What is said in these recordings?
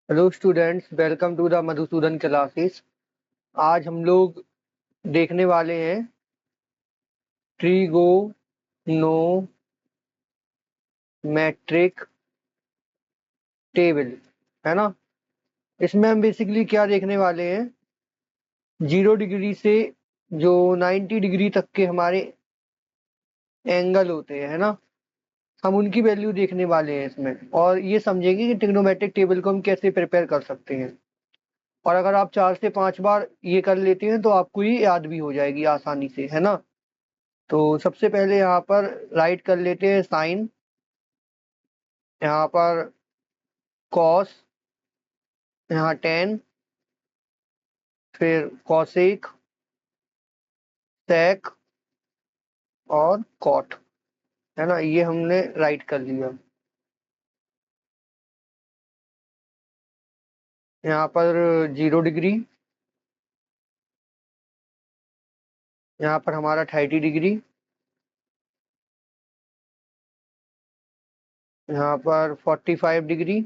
Hello students, welcome to the Madhusudan classes. आज हम लोग देखने वाले हैं ट्रिगोनोमेट्रिक टेबल, है ना। इसमें हम बेसिकली क्या देखने वाले हैं, 0 डिग्री से जो 90 डिग्री तक के हमारे एंगल होते हैं, है ना, हम उनकी वैल्यू देखने वाले हैं इसमें, और ये समझेंगे कि ट्रिग्नोमेट्रिक टेबल को हम कैसे प्रिपेयर कर सकते हैं। और अगर आप 4 से 5 बार ये कर लेते हैं तो आपको ये याद भी हो जाएगी आसानी से, है ना। तो सबसे पहले यहाँ पर राइट कर लेते हैं साइन, यहाँ पर कॉस, यहाँ टेन, फिर कॉसेक, सेक और कॉट, है ना। ये हमने राइट कर लिया। यहाँ पर 0 डिग्री, यहाँ पर हमारा 30 डिग्री, यहाँ पर 45 डिग्री,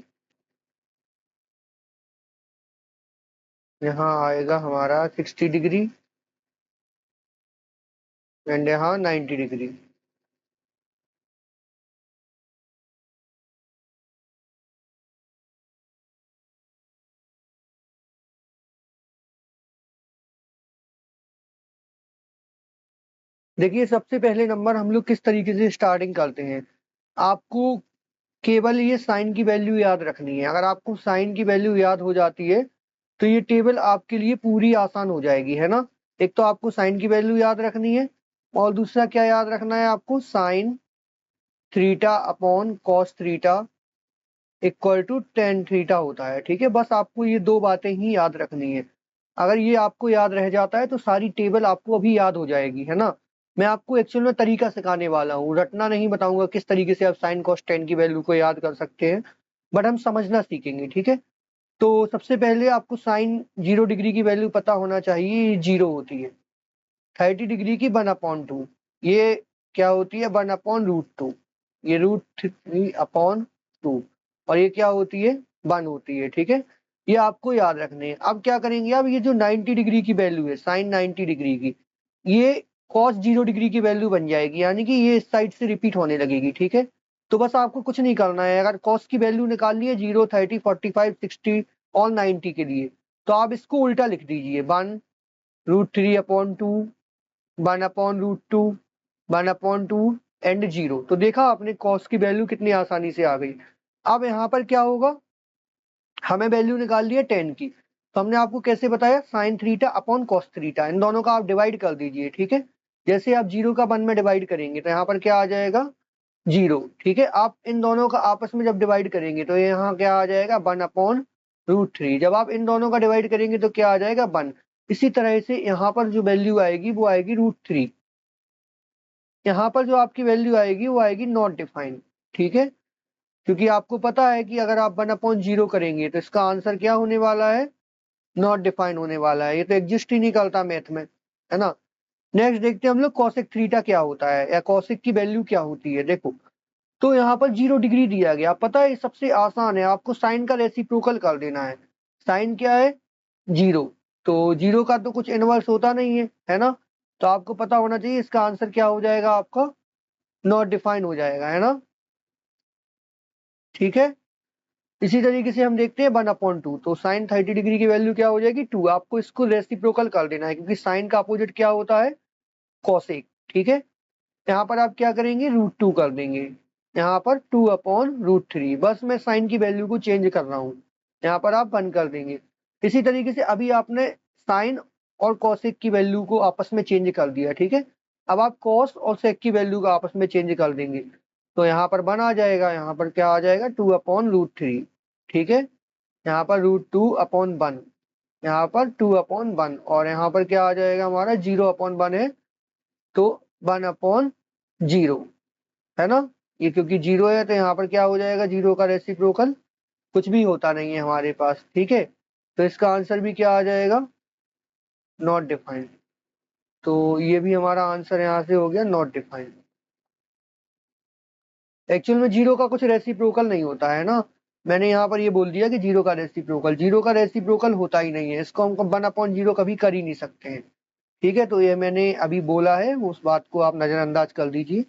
यहाँ आएगा हमारा 60 डिग्री एंड यहाँ 90 डिग्री। देखिए, सबसे पहले नंबर हम लोग किस तरीके से स्टार्टिंग करते हैं। आपको केवल ये साइन की वैल्यू याद रखनी है। अगर आपको साइन की वैल्यू याद हो जाती है तो ये टेबल आपके लिए पूरी आसान हो जाएगी, है ना। एक तो आपको साइन की वैल्यू याद रखनी है, और दूसरा क्या याद रखना है आपको, sine theta upon cos theta equal to tan theta होता है। ठीक है, बस आपको ये दो बातें ही याद रखनी है। अगर ये आपको याद रह जाता है तो सारी टेबल आपको अभी याद हो जाएगी, है ना। मैं आपको एक्चुअल में तरीका सिखाने वाला हूँ, रटना नहीं बताऊंगा किस तरीके से आप साइन कॉस टेन की वैल्यू को याद कर सकते हैं, बट हम समझना सीखेंगे। ठीक है, तो सबसे पहले आपको साइन 0 डिग्री की वैल्यू पता होना चाहिए, ये 0 होती है। 30 डिग्री की 1/2, ये क्या होती है, 1/√2, ये √3/2, और ये क्या होती है, 1 होती है। ठीक है, ये आपको याद रखने हैं। अब क्या करेंगे, अब ये जो 90 डिग्री की वैल्यू है, साइन 90 डिग्री की, ये कॉस 0 डिग्री की वैल्यू बन जाएगी, यानी कि ये इस साइड से रिपीट होने लगेगी। ठीक है, तो बस आपको कुछ नहीं करना है। अगर कॉस की वैल्यू निकालनी है 0, 30, 45, 60 और 90 के लिए, तो आप इसको उल्टा लिख दीजिए, 1√3/2, 1/√2, 1/2 एंड 0। तो देखा आपने कॉस की वैल्यू कितनी आसानी से आ गई। अब यहाँ पर क्या होगा, हमें वैल्यू निकाल ली है 10 की, तो हमने आपको कैसे बताया, sine theta upon cos theta, इन दोनों का आप डिवाइड कर दीजिए। ठीक है, जैसे आप 0 का 1 में डिवाइड करेंगे तो यहाँ पर क्या आ जाएगा, 0। ठीक है, आप इन दोनों का आपस में जब डिवाइड करेंगे तो यहाँ क्या आ जाएगा, 1/√3। जब आप इन दोनों का डिवाइड करेंगे तो क्या आ जाएगा, 1। इसी तरह से यहाँ पर जो वैल्यू आएगी वो आएगी √3। यहाँ पर जो आपकी वैल्यू आएगी वो आएगी नॉट डिफाइंड। ठीक है, क्योंकि आपको पता है कि अगर आप 1/0 करेंगे तो इसका आंसर क्या होने वाला है, नॉट डिफाइन होने वाला है। ये तो एग्जिस्ट ही नहीं करता मैथ में, है ना। नेक्स्ट देखते हैं हम लोग कॉसेक थीटा क्या होता है, या कॉसेक की वैल्यू क्या होती है। देखो, तो यहाँ पर 0 डिग्री दिया गया, पता है सबसे आसान है, आपको साइन का रेसिप्रोकल कर देना है। साइन क्या है, 0, तो 0 का तो कुछ इनवर्स होता नहीं है ना। तो आपको पता होना चाहिए इसका आंसर क्या हो जाएगा, आपका नॉट डिफाइन हो जाएगा, है ना। ठीक है, इसी तरीके से हम देखते हैं 1/2, तो साइन 30 डिग्री की वैल्यू क्या हो जाएगी, 2। आपको इसको रेसिप्रोकल कर देना है, क्योंकि साइन का अपोजिट क्या होता है, कॉसेक। ठीक है, यहाँ पर आप क्या करेंगे, √2 कर देंगे, यहाँ पर 2/√3। बस मैं साइन की वैल्यू को चेंज कर रहा हूँ, यहाँ पर आप 1 कर देंगे। इसी तरीके से अभी आपने साइन और कॉसेक की वैल्यू को आपस में चेंज कर दिया। ठीक है, अब आप कॉस और सेक की वैल्यू को आपस में चेंज कर देंगे, तो यहाँ पर 1 आ जाएगा, यहाँ पर क्या आ जाएगा, 2/√3। ठीक है, यहाँ पर √2/1, यहाँ पर 2/1, और यहाँ पर क्या आ जाएगा हमारा, 0/1 है, तो 1/0, है ना। ये क्योंकि 0 है तो यहाँ पर क्या हो जाएगा, 0 का रेसिप्रोकल कुछ भी होता नहीं है हमारे पास। ठीक है, तो इसका आंसर भी क्या आ जाएगा, नॉट डिफाइंड। तो ये भी हमारा आंसर यहाँ से हो गया, नॉट डिफाइंड। एक्चुअल में 0 का कुछ रेसिप्रोकल नहीं होता है ना, मैंने यहाँ पर ये बोल दिया कि जीरो का रेसिप्रोकल होता ही नहीं है, इसको हम 1/0 कभी कर ही नहीं सकते हैं। ठीक है, तो ये मैंने अभी बोला है, उस बात को आप नजरअंदाज कर दीजिए।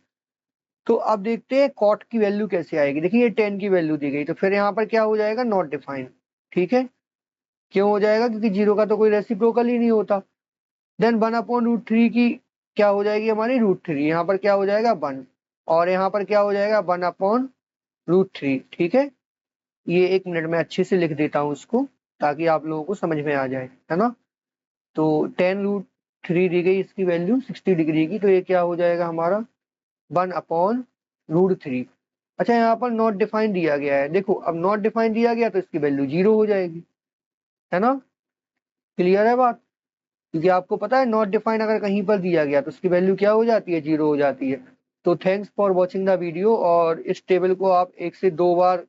तो अब देखते हैं कॉट की वैल्यू कैसे आएगी। देखिए ये 10 की वैल्यू दी गई, तो फिर यहाँ पर क्या हो जाएगा, नॉट डिफाइंड। ठीक है, क्यों हो जाएगा, क्योंकि जीरो का तो कोई रेसिप्रोकल ही नहीं होता। देन 1/√3 की क्या हो जाएगी हमारी, √3, यहाँ पर क्या हो जाएगा 1, और यहाँ पर क्या हो जाएगा 1/√3। ठीक है, ये 1 मिनट में अच्छे से लिख देता हूँ इसको, ताकि आप लोगों को समझ में आ जाए, है ना। तो 10√3 दी गई इसकी वैल्यू 60 डिग्री की, तो ये क्या हो जाएगा हमारा 1/√3। अच्छा, यहाँ पर नॉट डिफाइंड दिया गया है, देखो अब नॉट डिफाइंड दिया गया तो इसकी वैल्यू 0 हो जाएगी, है ना। क्लियर है बात, क्योंकि आपको पता है नॉट डिफाइंड अगर कहीं पर दिया गया तो उसकी वैल्यू क्या हो जाती है, 0 हो जाती है। तो thanks for watching the video, और इस टेबल को आप 1 से 2 बार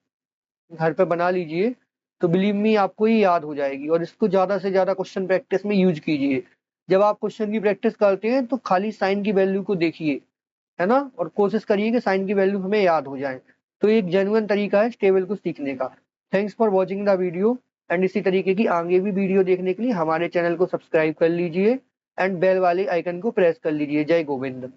घर पे बना लीजिए, तो बिलीव मी आपको ये याद हो जाएगी। और इसको ज्यादा से ज्यादा क्वेश्चन प्रैक्टिस में यूज कीजिए। जब आप क्वेश्चन की प्रैक्टिस करते हैं तो खाली साइन की वैल्यू को देखिए, है ना, और कोशिश करिए कि साइन की वैल्यू हमें याद हो जाए। तो ये एक जेन्युइन तरीका है इस टेबल को सीखने का। Thanks for watching the video, and इसी तरीके की आगे भी वीडियो देखने के लिए हमारे चैनल को सब्सक्राइब कर लीजिए एंड बेल वाले आइकन को प्रेस कर लीजिए। जय गोविंद।